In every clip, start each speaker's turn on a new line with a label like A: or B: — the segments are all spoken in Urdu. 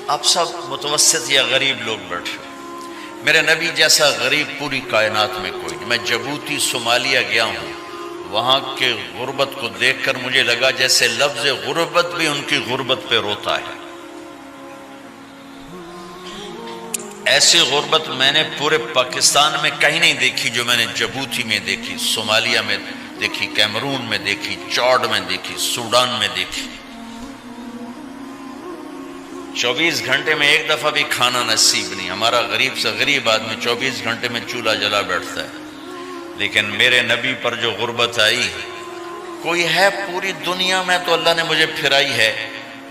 A: آپ سب متوسط یا غریب لوگ بیٹھے، میرے نبی جیسا غریب پوری کائنات میں کوئی نہیں۔ میں جبوتی صومالیہ گیا ہوں، وہاں کے غربت کو دیکھ کر مجھے لگا جیسے لفظ غربت بھی ان کی غربت پہ روتا ہے۔ ایسی غربت میں نے پورے پاکستان میں کہیں نہیں دیکھی جو میں نے جبوتی میں دیکھی، صومالیہ میں دیکھی، کیمرون میں دیکھی، چاڈ میں دیکھی، سوڈان میں دیکھی۔ 24 گھنٹے میں ایک دفعہ بھی کھانا نصیب نہیں۔ ہمارا غریب سے غریب آدمی 24 گھنٹے میں چولہا جلا بیٹھتا ہے، لیکن میرے نبی پر جو غربت آئی، کوئی ہے پوری دنیا میں تو اللہ نے مجھے پھرائی ہے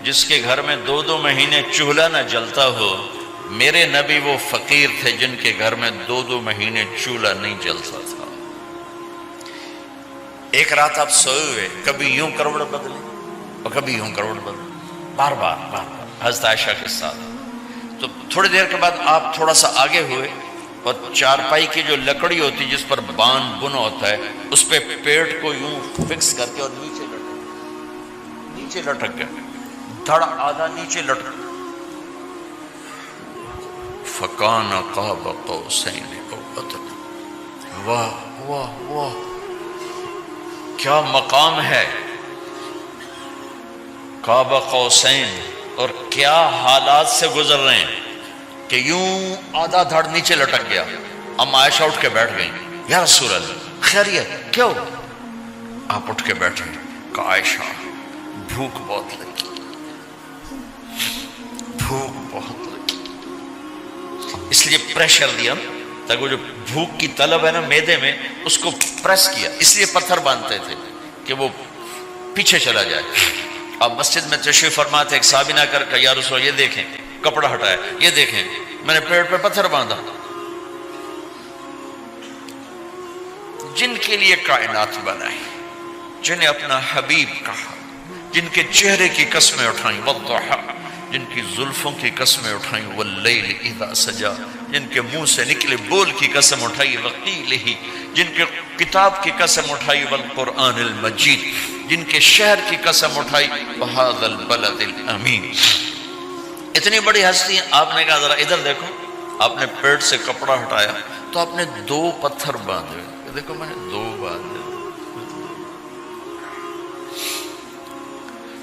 A: جس کے گھر میں 2 مہینے چولہا نہ جلتا ہو۔ میرے نبی وہ فقیر تھے جن کے گھر میں 2 مہینے چولہا نہیں جلتا تھا۔ ایک رات آپ سوئے ہوئے، کبھی یوں کروڑ بدلے اور کبھی یوں کروڑ بدلے، بار بار حضرت عائشہ کے ساتھ۔ تو تھوڑی دیر کے بعد آپ تھوڑا سا آگے ہوئے اور چارپائی کی جو لکڑی ہوتی جس پر بان بنا ہوتا ہے، اس پہ پیٹ کو یوں فکس کر کے اور نیچے لٹک گئے، دھڑ آدھا نیچے لٹک۔ فَكَانَ قَابَ قَوْسَيْنِ أَوْ أَدْنَىٰ۔ واہ واہ واہ، کیا مقام ہے قاب قوسین، اور کیا حالات سے گزر رہے ہیں کہ یوں آدھا دھڑ نیچے لٹک گیا۔ ام عائشہ اٹھ کے بیٹھ گئیں، یا رسول اللہ خیریت کیوں؟ آپ اٹھ کے بیٹھے، کہا عائشہ بھوک بہت لگی، بھوک بہت لگی، اس لیے پریشر دیا تاکہ وہ جو بھوک کی طلب ہے نا میدے میں، اس کو پریس کیا، اس لیے پتھر باندھتے تھے کہ وہ پیچھے چلا جائے۔ اب مسجد میں تشریف فرما تھے، ایک صحابی نہ کر کہ یا رسول یہ دیکھیں کپڑا ہٹایا، یہ دیکھیں میں نے پیٹ پہ پتھر باندھا۔ جن کے لیے کائنات بنائی، جنہیں اپنا حبیب کہا، جن کے چہرے کی قسمیں اٹھائیں، والضحیٰ، جن کی زلفوں کی قسمیں اٹھائیں، واللیل اذا سجا، جن کے منہ سے نکلے بول کی قسم اٹھائی، وقیلہ، جن کے کتاب کی قسم اٹھائی، والقرآن المجید، جن کے شہر کی قسم اٹھائی، وہذا البلد الامین۔ اتنی بڑی ہستی ہیں، آپ نے کہا ذرا ادھر دیکھو، آپ نے پیٹ سے کپڑا ہٹایا تو آپ نے 2 پتھر باندھے، دیکھو میں نے 2 باندھے۔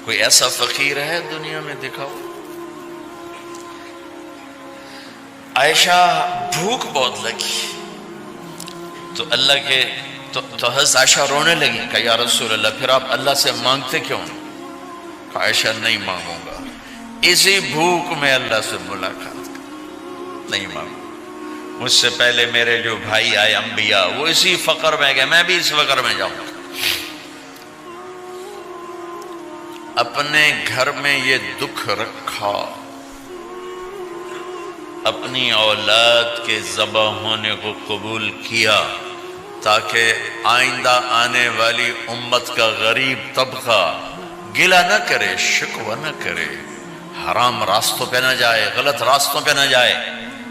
A: کوئی ایسا فقیر ہے دنیا میں دکھاؤ؟ عائشہ بھوک بہت لگی تو اللہ کے تو حضرت عائشہ رونے لگی، کہا یا رسول اللہ پھر آپ اللہ سے مانگتے کیوں؟ کہا عائشہ نہیں مانگوں گا، اسی بھوک میں اللہ سے ملاقات نہیں مانگوں۔ مجھ سے پہلے میرے جو بھائی آئے انبیاء، وہ اسی فقر میں گئے، میں بھی اس فقر میں جاؤں گا۔ اپنے گھر میں یہ دکھ رکھا، اپنی اولاد کے ذبح ہونے کو قبول کیا تاکہ آئندہ آنے والی امت کا غریب طبقہ گلہ نہ کرے، شکوہ نہ کرے، حرام راستوں پہ نہ جائے، غلط راستوں پہ نہ جائے،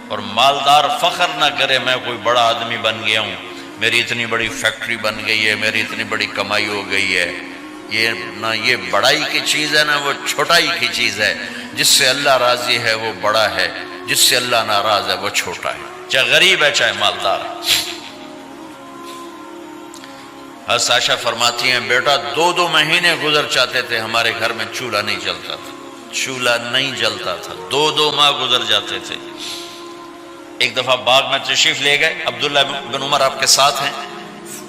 A: اور مالدار فخر نہ کرے میں کوئی بڑا آدمی بن گیا ہوں، میری اتنی بڑی فیکٹری بن گئی ہے، میری اتنی بڑی کمائی ہو گئی ہے۔ یہ نہ یہ بڑائی کی چیز ہے، نہ وہ چھوٹائی کی چیز ہے۔ جس سے اللہ راضی ہے وہ بڑا ہے، جس سے اللہ ناراض ہے وہ چھوٹا ہے، چاہے غریب ہے چاہے مالدار۔ حضرت عائشہ فرماتی ہیں بیٹا 2 مہینے گزر جاتے تھے ہمارے گھر میں چولہا نہیں جلتا تھا، چولہا نہیں جلتا تھا، 2 ماہ گزر جاتے تھے۔ ایک دفعہ باغ میں تشریف لے گئے، عبداللہ بن عمر آپ کے ساتھ ہیں،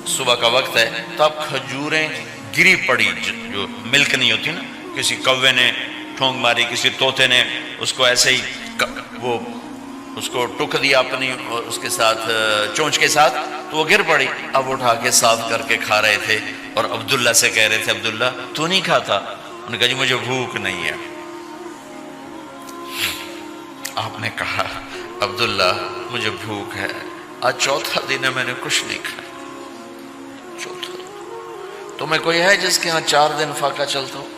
A: صبح کا وقت ہے تو اب کھجوریں گری پڑی، جو ملک نہیں ہوتی نا، کسی کوے نے ٹھونگ ماری، کسی طوطے نے اس کو ایسے ہی وہ اس کو ٹک دیا اپنی اس کے ساتھ چونچ کے ساتھ، تو وہ گر پڑی۔ اب اٹھا کے صاف کر کے کھا رہے تھے اور عبداللہ سے کہہ رہے تھے عبداللہ تو نہیں کھاتا؟ انہوں نے کہا جی مجھے بھوک نہیں ہے۔ آپ نے کہا عبداللہ مجھے بھوک ہے، آج 4تھا دن ہے میں نے کچھ نہیں کھایا، 4تھا دن۔ تمہیں کوئی ہے جس کے ہاں 4 دن فاقہ چلتا ہو؟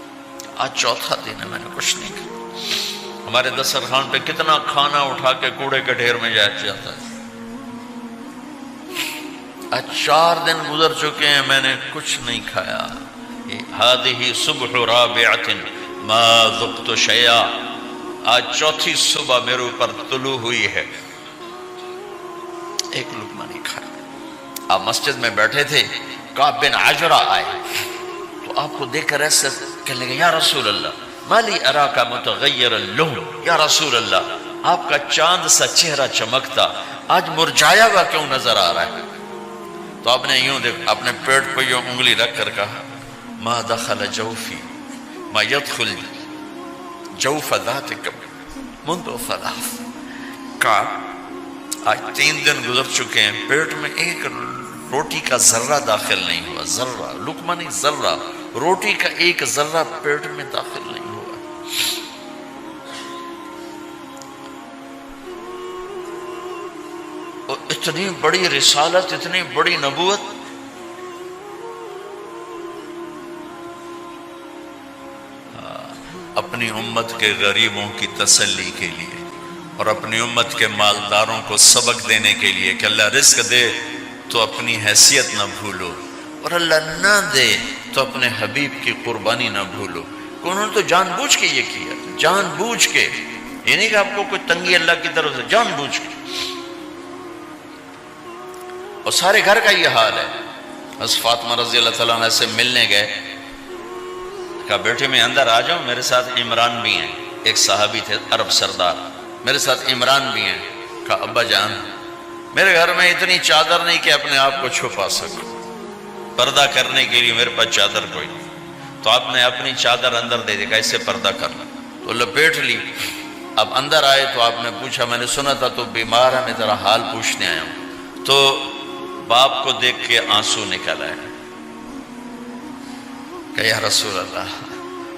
A: آج 4تھا دن ہے میں نے کچھ نہیں کھایا۔ ہمارے دسترخوان پہ کتنا کھانا اٹھا کے کوڑے کے ڈھیر میں جاتا ہے، آج 4 دن گزر چکے ہیں میں نے کچھ نہیں کھایا۔ هذه صبح رابعة ما ذقت شيئا، آج چوتھی صبح میرے اوپر طلوع ہوئی ہے، ایک لقمہ نہیں کھایا۔ آپ مسجد میں بیٹھے تھے، کعب بن عجرہ آئے تو آپ کو دیکھ کر ایسے کہنے لگے یا رسول اللہ مالی اراکا متغیر اللون، یا رسول اللہ آپ کا چاند سا چہرہ چمکتا آج مرجھایا ہوا کیوں نظر آ رہا ہے؟ تو آپ نے یوں دیکھ اپنے پیٹ پہ یوں انگلی رکھ کر کہا ما دخل جوفی ما يدخل جوف ذاتک منذ ثلاث، کہا آج 3 دن گزر چکے ہیں، پیٹ میں ایک روٹی کا ذرہ داخل نہیں ہوا، ذرہ، لقمہ نہیں ذرہ، روٹی کا ایک ذرہ پیٹ میں داخل نہیں ہوا۔ اور اتنی بڑی رسالت، اتنی بڑی نبوت، اپنی امت کے غریبوں کی تسلی کے لیے اور اپنی امت کے مالداروں کو سبق دینے کے لیے کہ اللہ رزق دے تو اپنی حیثیت نہ بھولو، اور اللہ نہ دے تو اپنے حبیب کی قربانی نہ بھولو۔ انہوں نے تو جان بوجھ کے یہ کیا، جان بوجھ کے، یہ نہیں کہ آپ کو کوئی تنگی اللہ کی طرف سے، جان بوجھ کے۔ اور سارے گھر کا یہ حال ہے۔ حضرت فاطمہ رضی اللہ تعالیٰ عنہ سے ملنے گئے، کہا بیٹے میں اندر آ جاؤں، میرے ساتھ عمران بھی ہیں، ایک صحابی تھے عرب سردار، میرے ساتھ عمران بھی ہیں۔ کہا ابا جان میرے گھر میں اتنی چادر نہیں کہ اپنے آپ کو چھپا سکوں، پردہ کرنے کے لیے میرے پاس چادر کوئی نہیں، تو آپ نے اپنی چادر اندر دے دی، کیسے پردہ کرنا، تو لپیٹ لی۔ اب اندر آئے تو آپ نے پوچھا میں نے سنا تھا تو بیمار ہے، میں تیرا حال پوچھنے آیا ہوں۔ تو باپ کو دیکھ کے آنسو نکل آئے کہ یا رسول اللہ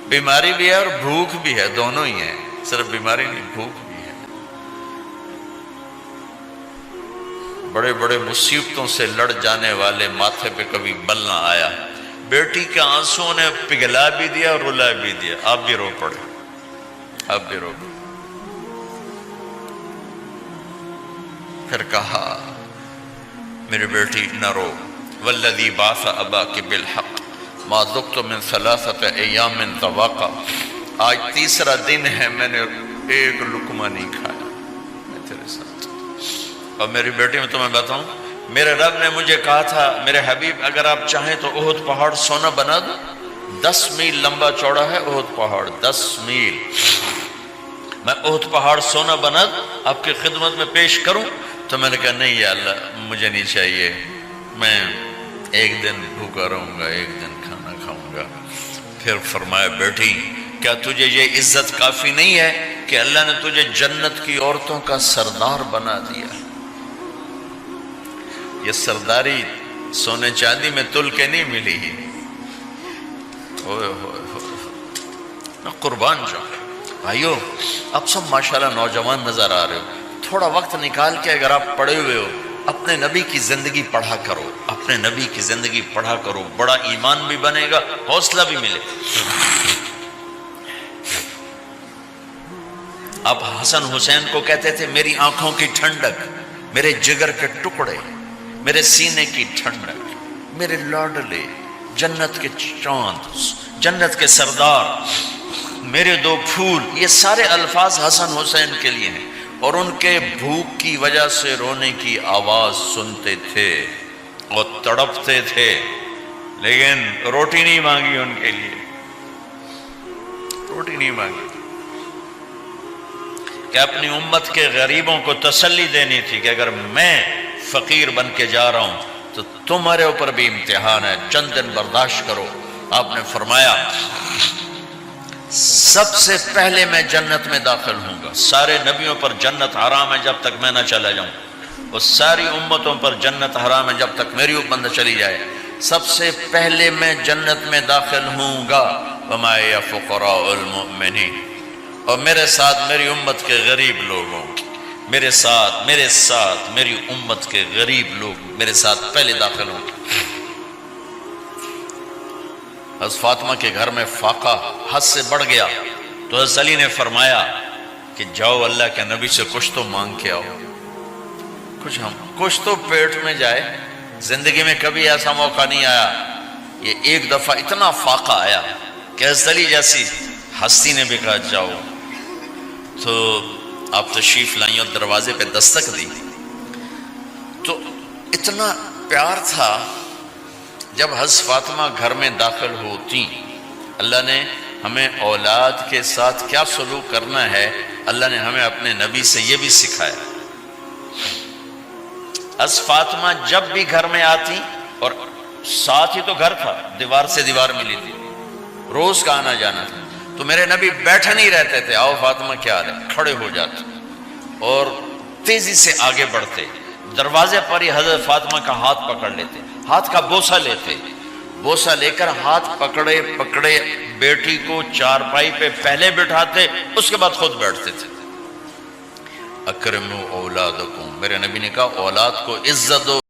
A: بیماری بھی ہے اور بھوک بھی ہے، دونوں ہی ہیں، صرف بیماری نہیں بھوک بھی ہے۔ بڑے بڑے مصیبتوں سے لڑ جانے والے ماتھے پہ کبھی بل نہ آیا۔ بیٹی کے آنسوں نے پگھلا بھی دیا اور رلا بھی دیا، آپ بھی رو پڑے، آپ بھی رو پڑے۔ پھر کہا میری بیٹی نہ رو، والذی بعث اباک بالحق ما ذقت من 3 ایام طواقا، آج 3 دن ہے میں نے ایک لقمہ نہیں کھایا، میں تیرے ساتھ۔ اور میری بیٹی میں تمہیں بتاؤں، میرے رب نے مجھے کہا تھا میرے حبیب اگر آپ چاہیں تو احد پہاڑ سونا بنا دو، 10 میل لمبا چوڑا ہے احد پہاڑ، 10 میل، میں احد پہاڑ سونا بنا دوں آپ کی خدمت میں پیش کروں؟ تو میں نے کہا نہیں یا اللہ مجھے نہیں چاہیے، میں ایک دن بھوکا رہوں گا، ایک دن کھانا کھاؤں گا۔ پھر فرمایا بیٹی کیا تجھے یہ عزت کافی نہیں ہے کہ اللہ نے تجھے جنت کی عورتوں کا سردار بنا دیا؟ یہ سرداری سونے چاندی میں تل کے نہیں ملی، ہوئے ہوئے میں قربان جاؤں۔ بھائیو اب سب ماشاءاللہ نوجوان نظر آ رہے ہو، تھوڑا وقت نکال کے اگر آپ پڑھے ہوئے ہو اپنے نبی کی زندگی پڑھا کرو، اپنے نبی کی زندگی پڑھا کرو، بڑا ایمان بھی بنے گا، حوصلہ بھی ملے۔ آپ حسن حسین کو کہتے تھے میری آنکھوں کی ٹھنڈک، میرے جگر کے ٹکڑے، میرے سینے کی ٹھنڈک، میرے لاڈلے، جنت کے چاند، جنت کے سردار، میرے 2 پھول، یہ سارے الفاظ حسن حسین کے لیے ہیں۔ اور ان کے بھوک کی وجہ سے رونے کی آواز سنتے تھے اور تڑپتے تھے، لیکن روٹی نہیں مانگی ان کے لیے، روٹی نہیں مانگی، کہ اپنی امت کے غریبوں کو تسلی دینی تھی کہ اگر میں فقیر بن کے جا رہا ہوں تو تمہارے اوپر بھی امتحان ہے، چند دن برداشت کرو۔ آپ نے فرمایا سب سے پہلے میں جنت میں داخل ہوں گا، سارے نبیوں پر جنت حرام ہے جب تک میں نہ چلا جاؤں، اور ساری امتوں پر جنت حرام ہے جب تک میری امت نہ چلی جائے، سب سے پہلے میں جنت میں داخل ہوں گا۔ وما یا فقراء المؤمنین، اور میرے ساتھ میری امت کے غریب لوگوں، میرے ساتھ میری امت کے غریب لوگ میرے ساتھ پہلے داخل ہوں گے۔ حضرت فاطمہ کے گھر میں فاقہ حد سے بڑھ گیا تو حضرت علی نے فرمایا کہ جاؤ اللہ کے نبی سے کچھ تو مانگ کے آؤ، کچھ تو پیٹ میں جائے۔ زندگی میں کبھی ایسا موقع نہیں آیا، یہ ایک دفعہ اتنا فاقہ آیا کہ حضرت علی جیسی ہستی نے بھی کہا جاؤ۔ تو آپ تشریف لائیں اور دروازے پہ دستک دی تو اتنا پیار تھا. جب حضرت فاطمہ گھر میں داخل ہوتی، اللہ نے ہمیں اولاد کے ساتھ کیا سلوک کرنا ہے اللہ نے ہمیں اپنے نبی سے یہ بھی سکھایا. حضرت فاطمہ جب بھی گھر میں آتی، اور ساتھ ہی تو گھر تھا، دیوار سے دیوار ملی تھی، روز کا آنا جانا تھا، تو میرے نبی بیٹھے نہیں رہتے تھے، آؤ فاطمہ کیا حال ہے، کھڑے ہو جاتے اور تیزی سے آگے بڑھتے. دروازے پر ہی حضرت فاطمہ کا ہاتھ پکڑ لیتے، ہاتھ کا بوسہ لیتے، بوسہ لے کر ہاتھ پکڑے پکڑے بیٹی کو چارپائی پہ پہلے بٹھاتے، اس کے بعد خود بیٹھتے تھے. اکرموا اولادکم، میرے نبی نے کہا اولاد کو عزت دو.